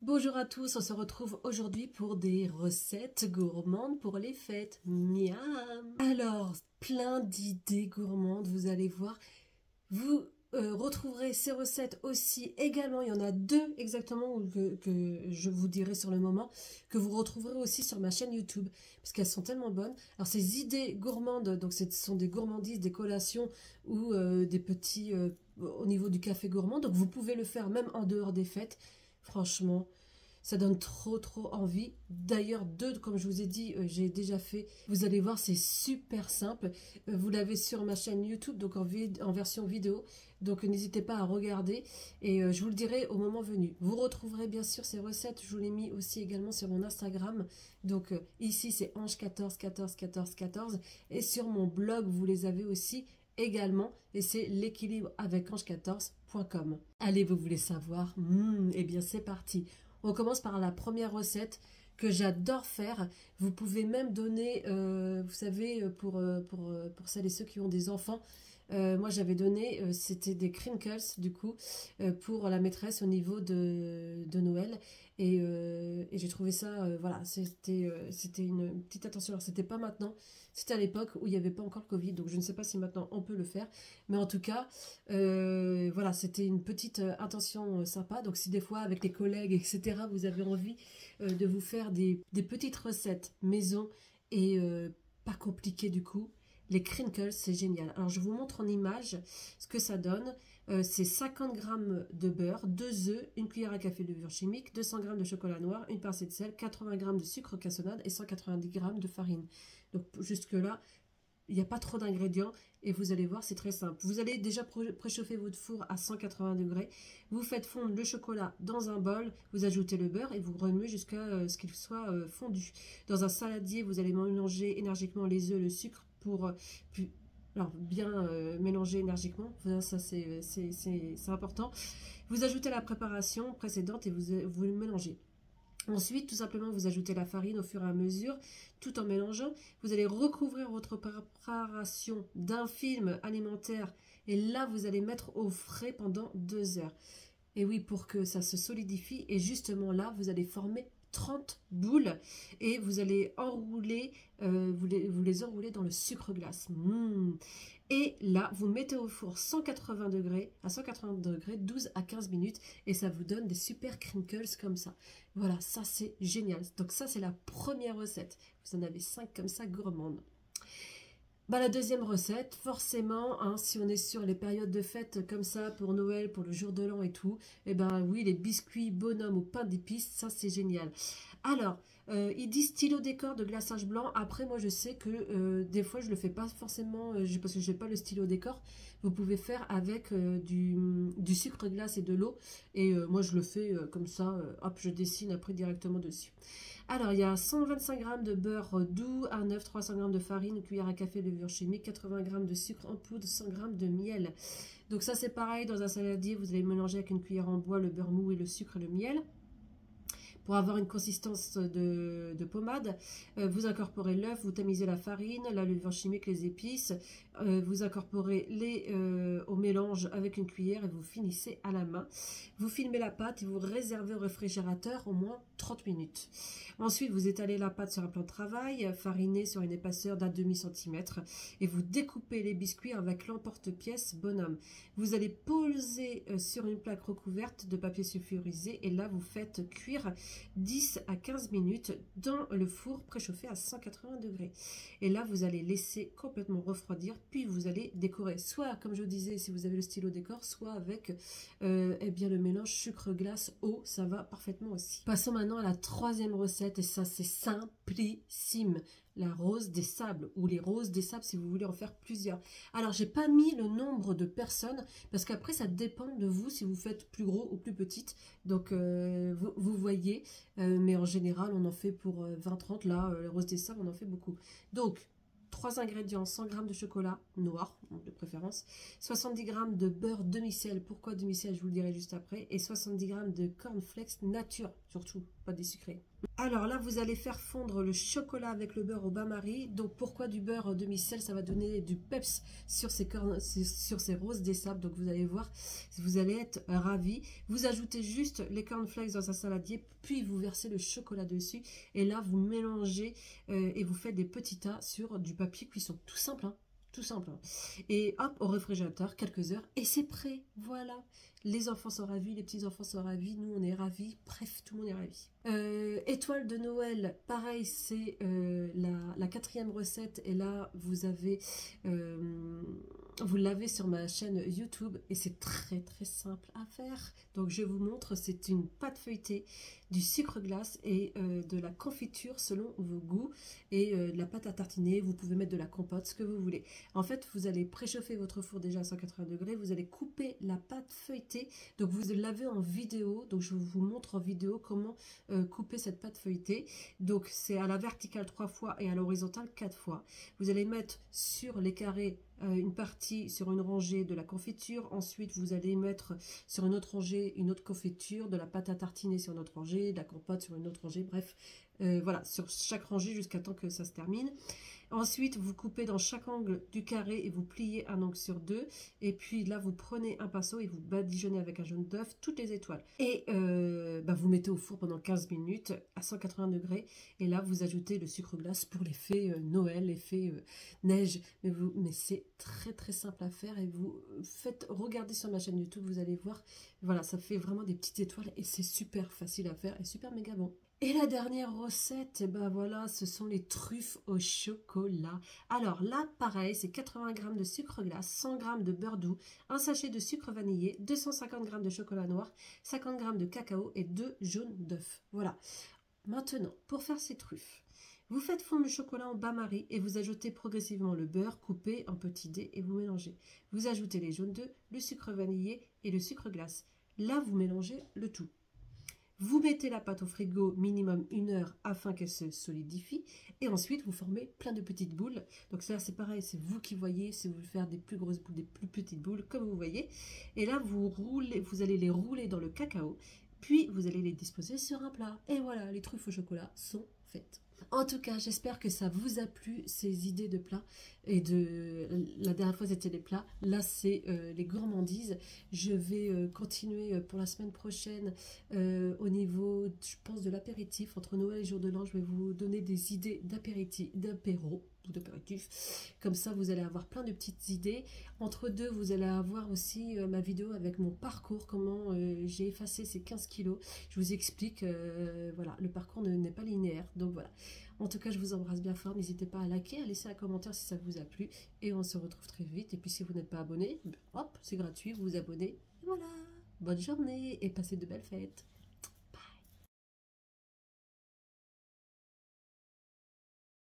Bonjour à tous, on se retrouve aujourd'hui pour des recettes gourmandes pour les fêtes. Miam. Alors, plein d'idées gourmandes, vous allez voir. Vous retrouverez ces recettes aussi également, il y en a deux exactement que je vous dirai sur le moment, que vous retrouverez aussi sur ma chaîne YouTube, parce qu'elles sont tellement bonnes. Alors ces idées gourmandes, donc ce sont des gourmandises, des collations ou des petits au niveau du café gourmand, donc vous pouvez le faire même en dehors des fêtes. Franchement, ça donne trop envie. D'ailleurs, deux, comme je vous ai dit, j'ai déjà fait. Vous allez voir, c'est super simple. Vous l'avez sur ma chaîne YouTube, donc en version vidéo. Donc n'hésitez pas à regarder et je vous le dirai au moment venu. Vous retrouverez bien sûr ces recettes. Je vous l'ai mis aussi également sur mon Instagram. Donc ici, c'est Ange14141414. Et sur mon blog, vous les avez aussi également, et c'est l'équilibre avec ange14.com. Allez, vous voulez savoir? Eh bien, c'est parti. On commence par la première recette que j'adore faire. Vous pouvez même donner, vous savez, pour celles et ceux qui ont des enfants, moi j'avais donné, c'était des crinkles du coup, pour la maîtresse au niveau de Noël. Et j'ai trouvé ça, voilà, c'était une petite attention. Alors c'était pas maintenant, c'était à l'époque où il n'y avait pas encore le Covid, donc je ne sais pas si maintenant on peut le faire. Mais en tout cas, voilà, c'était une petite attention sympa. Donc si des fois avec les collègues, etc., vous avez envie de vous faire des petites recettes maison et pas compliquées du coup, les crinkles, c'est génial. Alors, je vous montre en image ce que ça donne. C'est 50 g de beurre, 2 œufs, une cuillère à café de levure chimique, 200 g de chocolat noir, une pincée de sel, 80 g de sucre cassonade et 190 g de farine. Donc, jusque-là, il n'y a pas trop d'ingrédients et vous allez voir, c'est très simple. Vous allez déjà préchauffer votre four à 180 degrés. Vous faites fondre le chocolat dans un bol, vous ajoutez le beurre et vous remuez jusqu'à ce qu'il soit fondu. Dans un saladier, vous allez mélanger énergiquement les œufs, le sucre pour alors bien mélanger énergiquement. Ça, c'est important. Vous ajoutez la préparation précédente et vous le mélangez. Ensuite, tout simplement, vous ajoutez la farine au fur et à mesure, tout en mélangeant. Vous allez recouvrir votre préparation d'un film alimentaire et là, vous allez mettre au frais pendant 2 heures. Et oui, pour que ça se solidifie. Et justement là, vous allez former 30 boules et vous allez enrouler, vous les enroulez dans le sucre glace. Et là, vous mettez au four 180 degrés, à 180 degrés, 12 à 15 minutes et ça vous donne des super crinkles comme ça. Voilà, ça c'est génial. Donc ça, c'est la première recette. Vous en avez 5 comme ça, gourmandes. Bah, la deuxième recette, forcément, hein, si on est sur les périodes de fête comme ça, pour Noël, pour le jour de l'an et tout, et ben oui, les biscuits bonhomme au pain d'épices, ça c'est génial. Alors, il dit stylo décor de glaçage blanc. Après, moi je sais que des fois je le fais pas forcément, parce que je n'ai pas le stylo décor. Vous pouvez faire avec du sucre glace et de l'eau. Et moi je le fais comme ça, hop, je dessine après directement dessus. Alors, il y a 125 g de beurre doux, un œuf, 300 g de farine, une cuillère à café de levure chimique, 80 g de sucre en poudre, 100 g de miel. Donc ça, c'est pareil, dans un saladier, vous allez mélanger avec une cuillère en bois le beurre mou et le sucre et le miel. Pour avoir une consistance de pommade, vous incorporez l'œuf, vous tamisez la farine, la levure chimique, les épices, vous incorporez au mélange avec une cuillère et vous finissez à la main. Vous filmez la pâte et vous réservez au réfrigérateur au moins 30 minutes. Ensuite, vous étalez la pâte sur un plan de travail, fariné sur une épaisseur d'un demi-centimètre et vous découpez les biscuits avec l'emporte-pièce bonhomme. Vous allez poser sur une plaque recouverte de papier sulfurisé et là, vous faites cuire 10 à 15 minutes dans le four préchauffé à 180 degrés. Et là, vous allez laisser complètement refroidir, puis vous allez décorer. Soit, comme je vous disais, si vous avez le stylo décor, soit avec eh bien, le mélange sucre-glace, eau, ça va parfaitement aussi. Passons maintenant à la troisième recette, et ça, c'est simplissime. La rose des sables, ou les roses des sables si vous voulez en faire plusieurs. Alors, j'ai pas mis le nombre de personnes, parce qu'après, ça dépend de vous si vous faites plus gros ou plus petite. Donc, vous voyez, mais en général, on en fait pour 20-30. Là, les roses des sables, on en fait beaucoup. Donc, 3 ingrédients, 100 g de chocolat noir, de préférence, 70 g de beurre demi-sel, pourquoi demi-sel, je vous le dirai juste après, et 70 g de cornflakes nature, surtout, pas des sucrés. Alors là, vous allez faire fondre le chocolat avec le beurre au bain-marie. Donc pourquoi du beurre demi-sel? Ça va donner du peps sur sur ces roses des sables. Donc vous allez voir, vous allez être ravis. Vous ajoutez juste les cornflakes dans un saladier, puis vous versez le chocolat dessus. Et là, vous mélangez et vous faites des petits tas sur du papier cuisson. Tout simple, hein? Tout simple, hein. Et hop, au réfrigérateur, quelques heures, et c'est prêt. Voilà. Les enfants sont ravis, les petits-enfants sont ravis, nous on est ravis, bref, tout le monde est ravi. Étoile de Noël, pareil, c'est la quatrième recette, et là, vous l'avez sur ma chaîne YouTube, et c'est très très simple à faire. Donc je vous montre, c'est une pâte feuilletée, du sucre glace et de la confiture selon vos goûts, et de la pâte à tartiner, vous pouvez mettre de la compote, ce que vous voulez. En fait, vous allez préchauffer votre four déjà à 180 degrés, vous allez couper la pâte feuilletée, donc vous l'avez en vidéo, donc je vous montre en vidéo comment couper cette pâte feuilletée. Donc c'est à la verticale 3 fois et à l'horizontale 4 fois. Vous allez mettre sur les carrés une partie sur une rangée de la confiture, ensuite vous allez mettre sur une autre rangée une autre confiture, de la pâte à tartiner sur une autre rangée, de la compote sur une autre rangée, bref, voilà, sur chaque rangée jusqu'à temps que ça se termine. Ensuite, vous coupez dans chaque angle du carré et vous pliez un angle sur deux. Et puis là, vous prenez un pinceau et vous badigeonnez avec un jaune d'œuf toutes les étoiles. Et vous mettez au four pendant 15 minutes à 180 degrés. Et là, vous ajoutez le sucre glace pour l'effet Noël, l'effet neige. Mais c'est très très simple à faire. Et vous regardez sur ma chaîne YouTube, vous allez voir. Voilà, ça fait vraiment des petites étoiles et c'est super facile à faire et super méga bon. Et la dernière recette, ben voilà, ce sont les truffes au chocolat. Alors là, pareil, c'est 80 g de sucre glace, 100 g de beurre doux, un sachet de sucre vanillé, 250 g de chocolat noir, 50 g de cacao et 2 jaunes d'œufs. Voilà. Maintenant, pour faire ces truffes, vous faites fondre le chocolat en bain-marie et vous ajoutez progressivement le beurre coupé en petits dés et vous mélangez. Vous ajoutez les jaunes d'œufs, le sucre vanillé et le sucre glace. Là, vous mélangez le tout. Vous mettez la pâte au frigo minimum 1 heure afin qu'elle se solidifie. Et ensuite, vous formez plein de petites boules. Donc ça, c'est pareil, c'est vous qui voyez si vous voulez faire des plus grosses boules, des plus petites boules, comme vous voyez. Et là, vous allez les rouler dans le cacao. Puis, vous allez les disposer sur un plat. Et voilà, les truffes au chocolat sont faites. En tout cas, j'espère que ça vous a plu, ces idées de plats. La dernière fois, c'était les plats. Là, c'est les gourmandises. Je vais continuer pour la semaine prochaine au niveau, je pense, de l'apéritif. Entre Noël et Jour de l'An, je vais vous donner des idées d'apéro. Comme ça, vous allez avoir plein de petites idées. Entre deux, vous allez avoir aussi ma vidéo avec mon parcours, comment j'ai effacé ces 15 kilos. Je vous explique, voilà, le parcours n'est pas linéaire. Donc voilà. En tout cas, je vous embrasse bien fort. N'hésitez pas à liker, à laisser un commentaire si ça vous a plu. Et on se retrouve très vite. Et puis si vous n'êtes pas abonné, hop, c'est gratuit, vous vous abonnez. Et voilà. Bonne journée et passez de belles fêtes.